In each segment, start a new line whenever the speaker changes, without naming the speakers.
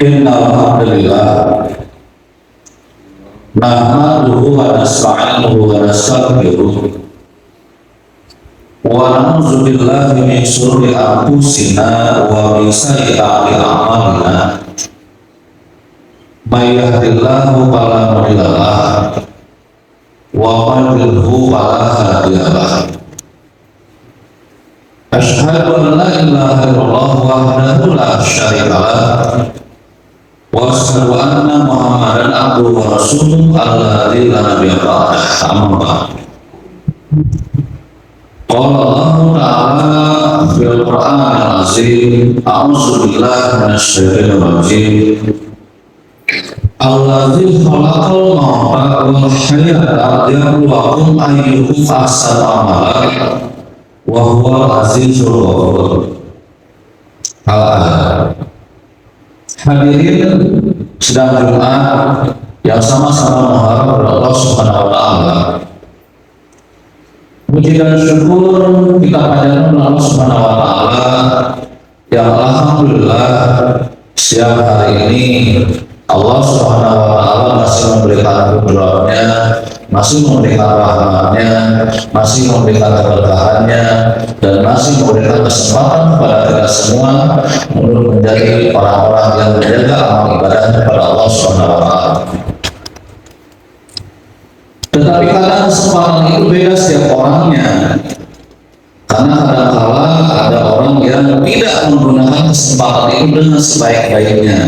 Innal hamdalillah nahmaduhu wa nasta'inuhu wa nastaghfiruh wa na'udzu billahi min shururi anfusina wa min sayyiati a'malina. May yahdihillahu fala mudilla lahu wa man yudlil fala hadiya lahu. Asyhadu an la ilaha illallah wahdahu la syarika lahu wa asyhadu anna Muhammadan abduhu wa rasuluhu alladzi la nabiyya ba'dahu. Amma ba'd. Qala Allah ta'ala fil Qur'anil azim, a'udzu billahi minasy syaithanir rajim. Alladzi khalaqal mauta wal hayata liyabluwakum ayyukum ahsanu amala wa huwal azizul ghafur. Hadirin sedang Jumat yang sama-sama mengharap kepada Allah Subhanahu wa taala. Puji dan syukur kita panjatkan kepada Allah Subhanahu wa taala yang alhamdulillah siang hari ini Allah Subhanahu wa taala masih memberikan kudratnya, masih memberikan rahmatnya, masih memberikan keberkahannya, dan masih memberikan kesempatan kepada kita semua untuk menjadi orang-orang yang menjaga amal ibadah kepada Allah Subhanahu wa taala. Tetapi kadang kesempatan itu beda setiap orangnya. Karena kadang-kala ada orang yang tidak menggunakan kesempatan itu dengan sebaik-baiknya.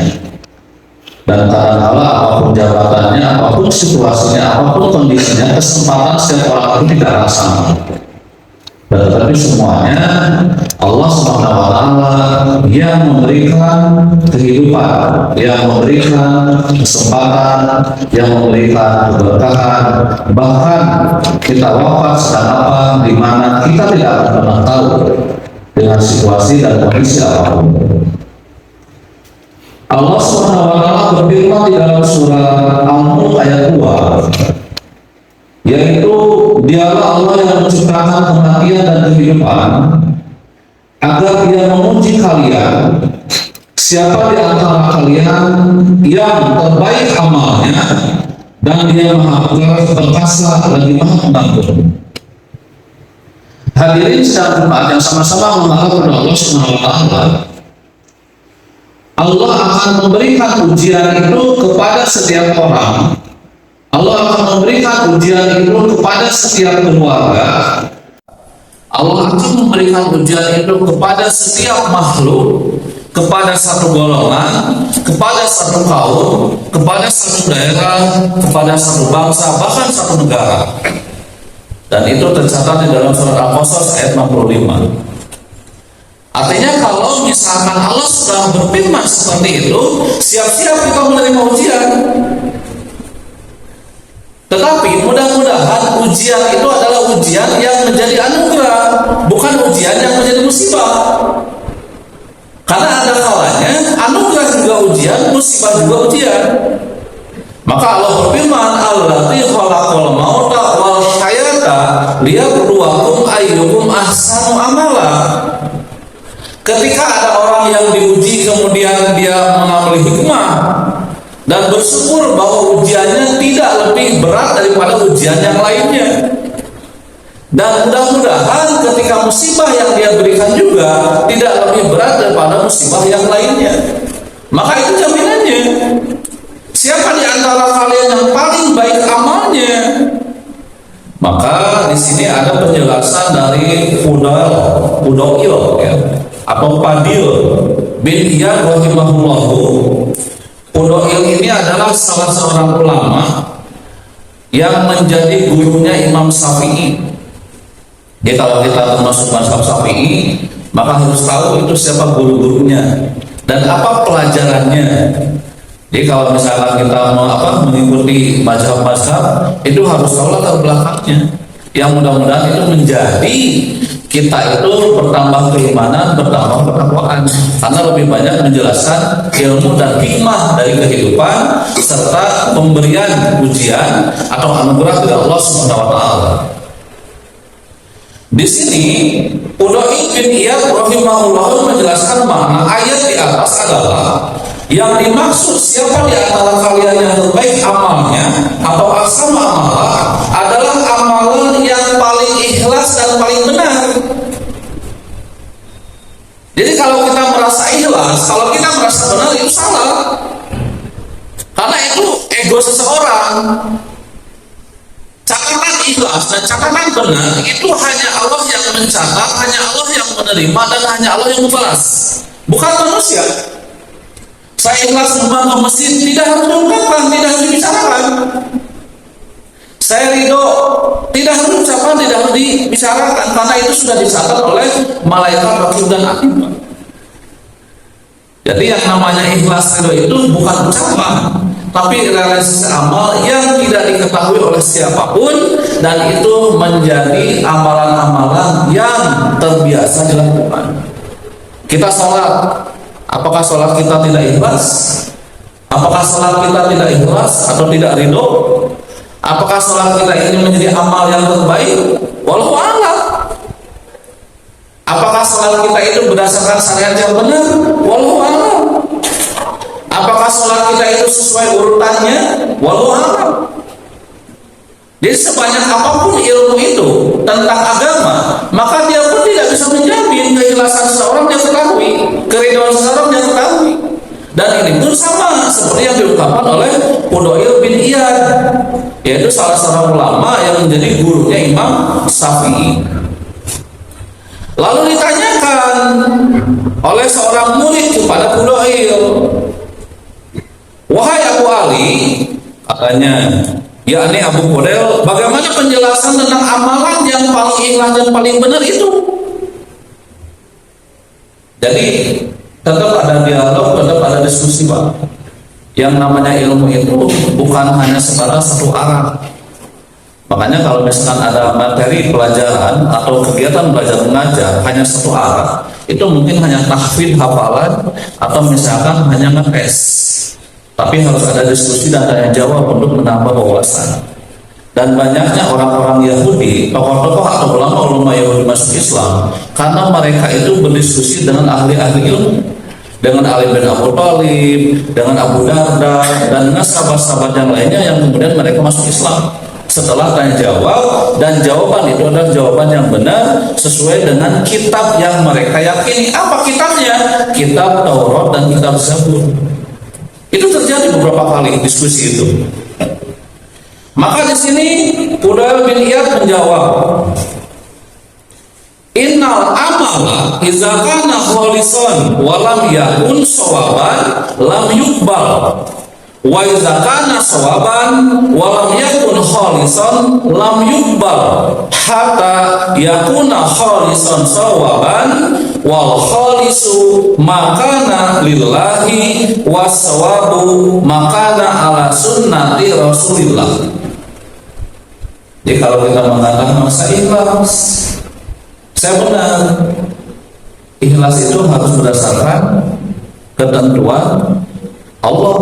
Dan kadang-kala apapun jabatannya, apapun situasinya, apapun kondisinya, kesempatan setiap orang itu tidak sama. Tetapi semuanya Allah Subhanahu wa taala yang memberikan kehidupan, yang memberikan kesempatan, yang memberikan keberkahan. Bahkan kita wafat sedang apa, di mana kita tidak akan pernah tahu dengan situasi dan kondisi apapun. Allah Subhanahu wa taala berfirman di dalam surah Al-Mulk ayat 2, yaitu Dialah Allah yang menciptakan kematian dan kehidupan agar Dia menguji kalian siapa di antara kalian yang terbaik amalnya, dan Dia Maha Perkasa lagi Maha Pengampun. Hadirin sedang Jumat yang sama-sama mengharap kepada Allah Subhanahu wa taala, Allah akan memberikan ujian itu kepada setiap orang. Allah akan memberikan ujian itu kepada setiap keluarga. Allah akan memberikan ujian itu kepada setiap makhluk, kepada satu golongan, kepada satu kaum, kepada satu daerah, kepada satu bangsa, bahkan satu negara. Dan itu tercatat di dalam surat Al-Qasas ayat 65. Artinya kalau misalkan Allah sedang berfirman seperti itu, siap-siap kita menerima ujian. Tetapi mudah-mudahan ujian itu adalah ujian yang menjadi anugerah, bukan ujian yang menjadi musibah. Karena ada kalanya anugerah juga ujian, musibah juga ujian. Maka Allah berfirman, Alladzii khalaqal mauta wal hayata liyabluwakum ayyukum ahsanu amala. Ketika ada orang yang diuji kemudian dia mengambil hikmah dan bersyukur bahwa ujiannya tidak lebih berat daripada ujian yang lainnya, dan mudah-mudahan ketika musibah yang dia berikan juga tidak lebih berat daripada musibah yang lainnya, maka itu jaminannya. Siapa di antara kalian yang paling baik amalnya? Maka di sini ada penjelasan dari Fudail ya, atau Fadil bin Iyad rahimahullahu. Fudail ini adalah salah seorang ulama yang menjadi gurunya Imam Syafi'i. Jadi kalau kita masuk mazhab Syafi'i, maka harus tahu itu siapa guru-gurunya dan apa pelajarannya. Jadi kalau misalkan kita mau mengikuti mazhab-mazhab, itu harus tahu latar belakangnya. Yang mudah-mudahan itu menjadi kita itu bertambah keimanan, bertambah ketakwaan, karena lebih banyak menjelaskan ilmu dan hikmah dari kehidupan serta pemberian ujian atau anugerah dari Allah Subhanahu wa taala. Di sini Fudail bin Iyad rahimahullah menjelaskan makna ayat di atas adalah Yang dimaksud siapa di antara kalian yang terbaik amalnya atau ahsanu amala adalah amalan yang paling ikhlas dan paling benar. Jadi kalau kita merasa ikhlas, kalau kita merasa benar, itu salah. Karena itu ego seseorang. Catatan ikhlas dan catatan benar itu hanya Allah yang mencatat, hanya Allah yang menerima, dan hanya Allah yang membalas, bukan manusia. Saya ikhlas nyumbang ke masjid, tidak harus diungkapkan, tidak harus dibicarakan. Saya ridho, tidak harus diucapkan, tidak harus dibicarakan, karena itu sudah dicatat oleh malaikat raqib dan atid. Jadi yang namanya ikhlas ridho itu bukan ucapan, tapi realisasi amal yang tidak diketahui oleh siapapun, dan itu menjadi amalan-amalan yang terbiasa dilakukan. Kita sholat, apakah sholat kita tidak ikhlas? Apakah sholat kita tidak ikhlas atau tidak ridho? Apakah sholat kita ini menjadi amal yang terbaik? Wallahu a'lam. Apakah sholat kita itu berdasarkan syariat yang benar? Wallahu a'lam. Apakah sholat kita itu sesuai urutannya? Wallahu a'lam. Jadi sebanyak apapun ilmu itu tentang agama, maka dia pun tidak bisa menjamin keikhlasan seseorang yang ketahui, keridhaan seseorang yang ketahui. Dan ini pun sama seperti yang diungkapkan oleh Fudail bin Iyad, yaitu salah seorang ulama yang menjadi gurunya Imam Syafi'i. Lalu ditanyakan oleh seorang murid kepada Fudail, "Wahai Abu Ali," katanya, yakni Abu Fudail, "bagaimana penjelasan tentang amalan yang paling ikhlas dan paling benar itu?" Jadi tetap ada dialog, tetap ada diskusi, Pak. Yang namanya ilmu itu bukan hanya sebatas satu arah. Makanya kalau misalkan ada materi pelajaran atau kegiatan belajar mengajar hanya satu arah, itu mungkin hanya tahfidz hafalan atau misalkan hanya ngetes. Tapi harus ada diskusi dan tanya jawab untuk menambah wawasan. Dan banyaknya orang-orang Yahudi, tokoh-tokoh atau ulama-ulama Yahudi masuk Islam karena mereka itu berdiskusi dengan ahli-ahli ilmu, dengan Ali bin Abu Thalib, dengan Abu Darda, dan dengan sahabat-sahabat yang lainnya yang kemudian mereka masuk Islam setelah tanya jawab, dan jawaban itu adalah jawaban yang benar sesuai dengan kitab yang mereka yakini. Apa kitabnya? Kitab Taurat dan kitab Zabur. Itu terjadi beberapa kali diskusi itu. Maka di sini Fudail bin Iyad menjawab, "Innal amala idza kana khalisan wa lam yakun shawaban lam yuqbal. Wa idza kana shawaban wa lam yakun khalisan lam yuqbal hatta yakuna khalisan shawaban wal khalisu makana lillahi wassawabu makana ala sunnati Rasulillah." Jadi kalau kita mengatakan masa ikhlas, saya benar, ikhlas itu harus berdasarkan ketentuan Allah.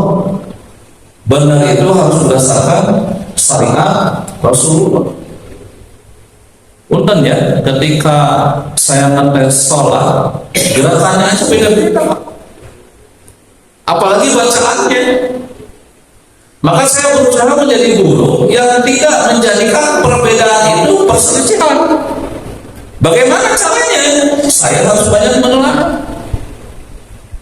Benar itu harus berdasarkan syariat Rasulullah. Punten ya, ketika saya ngetes sholat, gerakannya aja beda-beda, apalagi bacaannya. Maka saya berusaha menjadi guru yang tidak menjadikan perbedaan itu perselisihan. Bagaimana caranya? Saya harus banyak menelaah.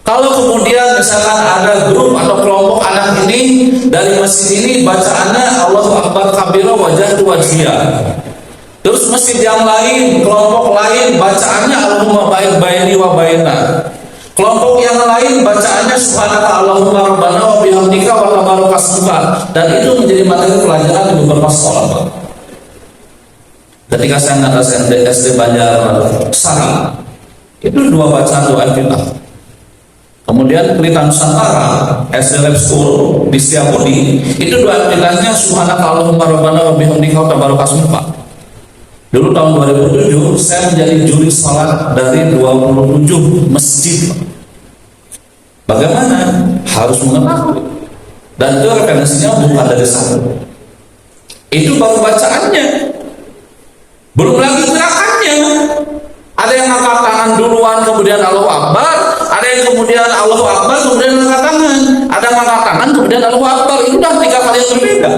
Kalau kemudian misalkan ada grup atau kelompok anak ini dari masjid ini bacaannya Allahu Akbar kabira wajah wajhiyah, terus masjid yang lain, kelompok lain bacaannya Allahumma ba'id baini wa baina, kelompok yang lain bacaannya subhanaka Allahumma rabbana wa bihamdika wa tabarakasmuka, dan itu menjadi materi pelajaran di beberapa sekolah, Pak. Ketika saya ngajar SD Banjar Sari, itu dua bacaan doa kita. Kemudian Pelita Nusantara SD Lab School di Setiabudi, itu doa kitanya subhanaka Allahumma rabbana wa bihamdika wa tabarakasmuka. Dulu tahun 2007 saya menjadi juri salat dari 27 masjid. Bagaimana? Harus mengetahui. Dan itu referensinya bukan dari satu. Itu baru bacaannya, belum lagi gerakannya. Ada yang angkat tangan duluan kemudian Allahu Akbar, Ada yang kemudian Allahu Akbar kemudian angkat tangan, ada yang angkat tangan kemudian Allahu Akbar. Itu udah 3 kali yang berbeda.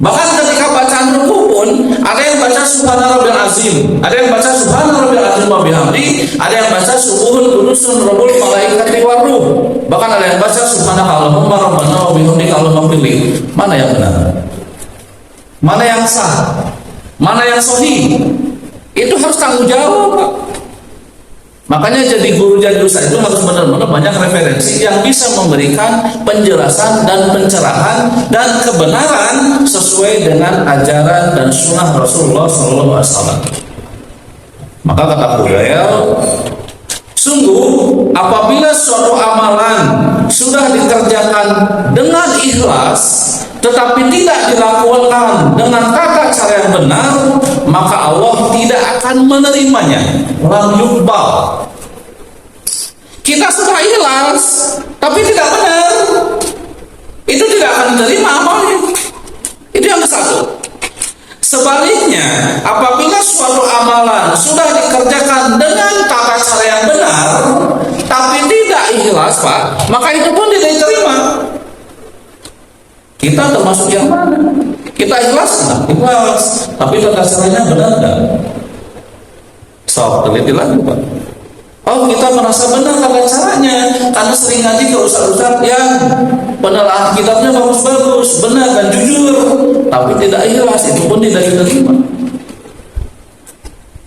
Bahkan ketika bacaan ruku pun ada yang baca Subhana Rabbil Azim, ada yang baca Subhana Rabbil Azim wa bihamdi, ada yang baca Subuhun Qudusun Rabbul Malaikati war Ruh. Bahkan ada yang baca Subhanaka Allahumma Rabbana wa bihamdika Allahumma firli. Mana yang benar? Mana yang sah? Mana yang sahih? Itu harus tanggung jawab, Pak. Makanya jadi guru, jadi ustaz itu harus benar-benar banyak referensi yang bisa memberikan penjelasan dan pencerahan dan kebenaran sesuai dengan ajaran dan sunnah Rasulullah SAW. Maka kata beliau, sungguh apabila suatu amalan sudah dikerjakan dengan ikhlas tetapi tidak dilakukan dengan tata cara yang benar, maka Allah tidak akan menerimanya. Lam yuqbal. Kita sudah ikhlas tapi tidak benar, itu tidak akan diterima amalnya. Itu yang satu. Sebaliknya, apabila suatu amalan sudah dikerjakan dengan tata cara yang benar tapi tidak ikhlas, Pak, maka itu pun tidak diterima. Kita termasuk yang mana? Kita ikhlas, ikhlas, tapi tata caranya benar enggak? Stop, teliti lagi, Pak. Oh, kita merasa benar tata caranya karena sering ngaji ke ustaz-ustaz yang penelaahan kitabnya bagus-bagus, benar dan jujur, tapi tidak ikhlas, itu pun tidak diterima.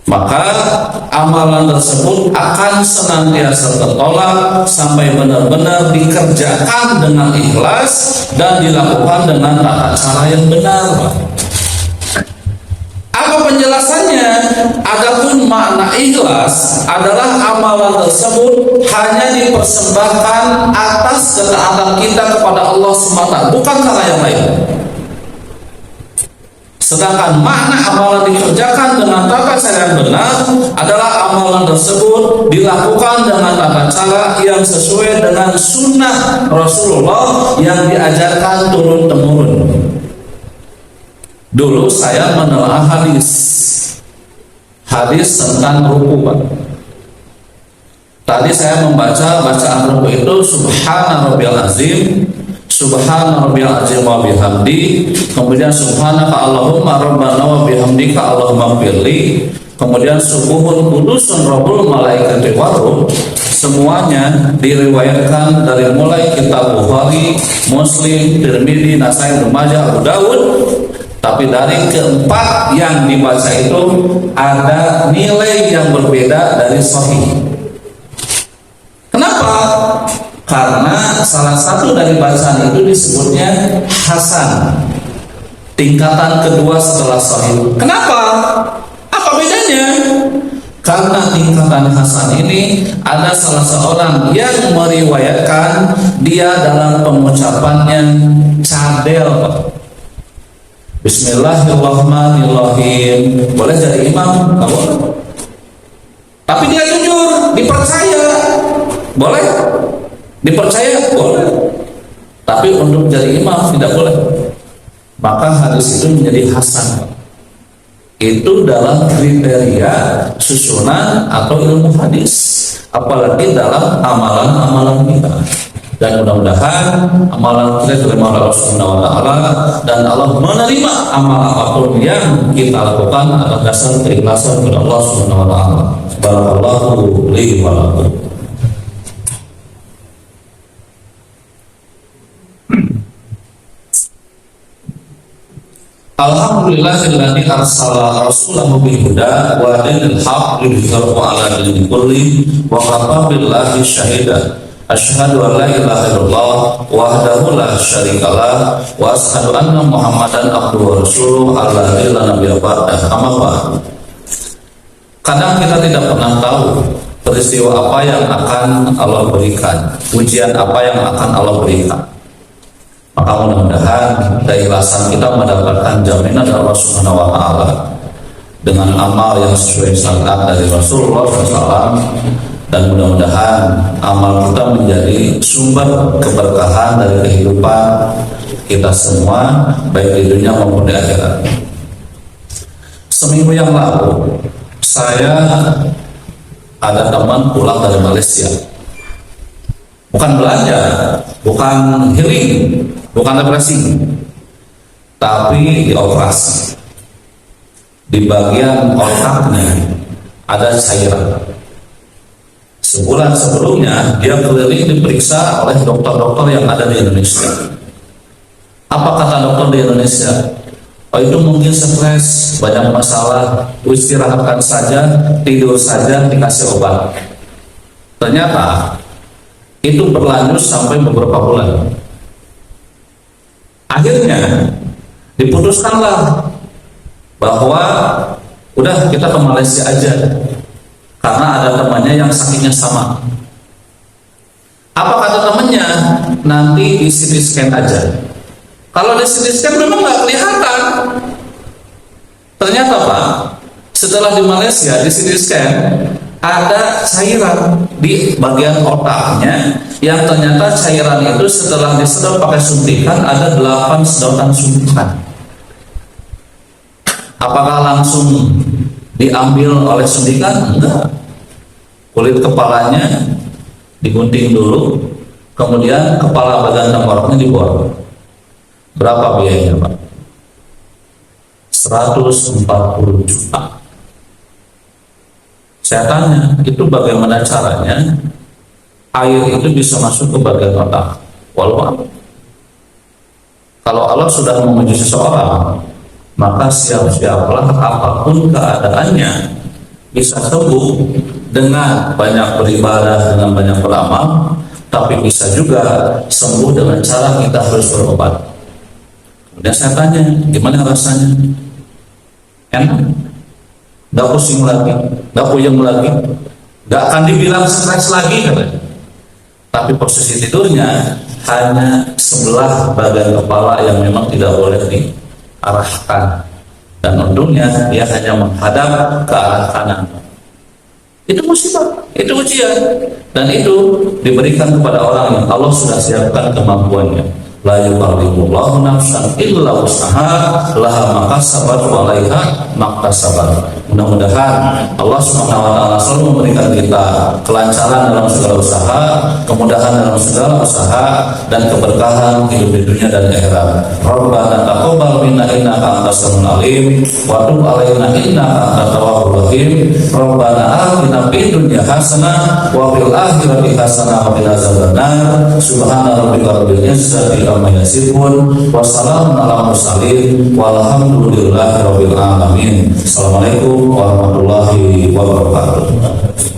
Maka amalan tersebut akan senantiasa tertolak sampai benar-benar dikerjakan dengan ikhlas dan dilakukan dengan tata cara yang benar. Apa penjelasannya? Adapun makna ikhlas adalah amalan tersebut hanya dipersembahkan atas ketaatan kita kepada Allah semata, bukan karena yang lain. Sedangkan makna amalan dikerjakan dengan tata cara yang benar adalah amalan tersebut dilakukan dengan tata cara yang sesuai dengan sunnah Rasulullah yang diajarkan turun-temurun. Dulu saya menelaah hadis tentang ruku, Pak. Tadi saya membaca bacaan ruku itu Subhana Rabbil Azim, Subhana Rabbil Azim wa bihamdi, kemudian Subhanaka Allahumma Rabbana wa bihamdika Allahumma firli, kemudian Subuhun Qudusun Rabbul Malaikati war Ruh. Semuanya diriwayatkan dari mulai kitab Bukhari, Muslim, Tirmidzi, Nasai, Ibnu Majah, Abu Dawud. Tapi dari keempat yang dibaca itu ada nilai yang berbeda dari sahih. Kenapa? Karena salah satu dari bacaan itu disebutnya hasan, tingkatan kedua setelah sahih. Kenapa? Apa bedanya? Karena tingkatan hasan ini ada salah seorang yang meriwayatkan dia dalam pengucapannya cadel, Bismillahirrahmanirrahim. Boleh jadi imam? Nggak boleh. Tapi dia jujur, dipercaya. Boleh? Dipercaya? Boleh. Tapi untuk jadi imam tidak boleh. Maka hadis itu menjadi hasan. Itu dalam kriteria susunan atau ilmu hadis. Apalagi dalam amalan-amalan kita. Dan mudah-mudahan amalan kita diterima oleh Allah Subhanahu wa taala dan Allah menerima amal apapun yang kita lakukan atas dasar keikhlasan kepada Allah Subhanahu wa taala. Barakallahu li wa lakum. Alhamdulillahilladzi arsala rasulahu bil huda wa dinil haqq liyudhhirahu 'ala dini kulli wa kafa billahi shahida. Asyhadu an la ilaha illallah wahdahu la syarikalah wa asyhadu anna Muhammadan abduhu wa rasuluhu alladzi la nabiyya ba'dahu. Amma ba'd. Kadang kita tidak pernah tahu peristiwa apa yang akan Allah berikan, ujian apa yang akan Allah berikan. Maka mudah-mudahan keikhlasan kita mendapatkan jaminan dari Allah Subhanahu wa taala dengan amal yang sesuai syariat dari Rasulullah SAW. Dan mudah-mudahan amal kita menjadi sumber keberkahan dari kehidupan kita semua, baik di dunia maupun di akhirat. Seminggu yang lalu saya ada teman pulang dari Malaysia, bukan belanja, bukan healing, bukan depresi, tapi dioperasi. Di bagian otaknya ada cairan. Sebulan sebelumnya dia keliling diperiksa oleh dokter-dokter yang ada di Indonesia. Apa kata dokter di Indonesia? Oh, itu mungkin stres, banyak masalah, istirahatkan saja, tidur saja, dikasih obat. Ternyata itu berlanjut sampai beberapa bulan. Akhirnya diputuskanlah bahwa udah kita ke Malaysia aja, karena ada temannya yang sakitnya sama. Apa kata temannya? Nanti di CT scan aja. Kalau di CT scan memang nggak kelihatan. Ternyata Pak, setelah di Malaysia di CT scan ada cairan di bagian otaknya, yang ternyata cairan itu setelah disedot pakai suntikan ada 8 sedotan suntikan. Apakah langsung diambil oleh suntikan? Enggak. Kulit kepalanya digunting dulu, kemudian kepala bagian tenggoroknya dibuang. Berapa biayanya Pak? 140 juta. Saya tanya, itu bagaimana caranya air itu bisa masuk ke bagian otak? Walau kalau Allah sudah memuji seseorang, maka siap-siaplah apapun keadaannya bisa sembuh dengan banyak beribadah, dengan banyak beramal, tapi bisa juga sembuh dengan cara kita harus berobat. Kemudian saya tanya, gimana rasanya? Enak? Gak pusing lagi, gak puyeng lagi, gak akan dibilang stres lagi katanya. Tapi posisi tidurnya hanya sebelah bagian kepala yang memang tidak boleh diarahkan, dan untungnya dia hanya menghadap ke arah kanan. Itu musibah, itu ujian, dan itu diberikan kepada orang yang Allah sudah siapkan kemampuannya. La yukallifullahu nafsan illa wus'aha laha makasabat wa 'alaiha maktasabat. Mudah-mudahan Allah Subhanahu wa taala selalu memberikan kita kelancaran dalam segala usaha, kemudahan dalam segala usaha, dan keberkahan hidup di dunia dan akhirat. Rabbana taqabbal minna innaka antas samiul alim wa tub 'alaina innaka antat tawwabur rahim. Rabbana atina fid dunya hasanah wa fil akhirati hasanah wa qina adzabannar. Subhana rabbika rabbil izzati amma yasifun wa salamun ala mursalin walhamdulillahi rabbil alamin. Assalamualaikum warahmatullahi wabarakatuh.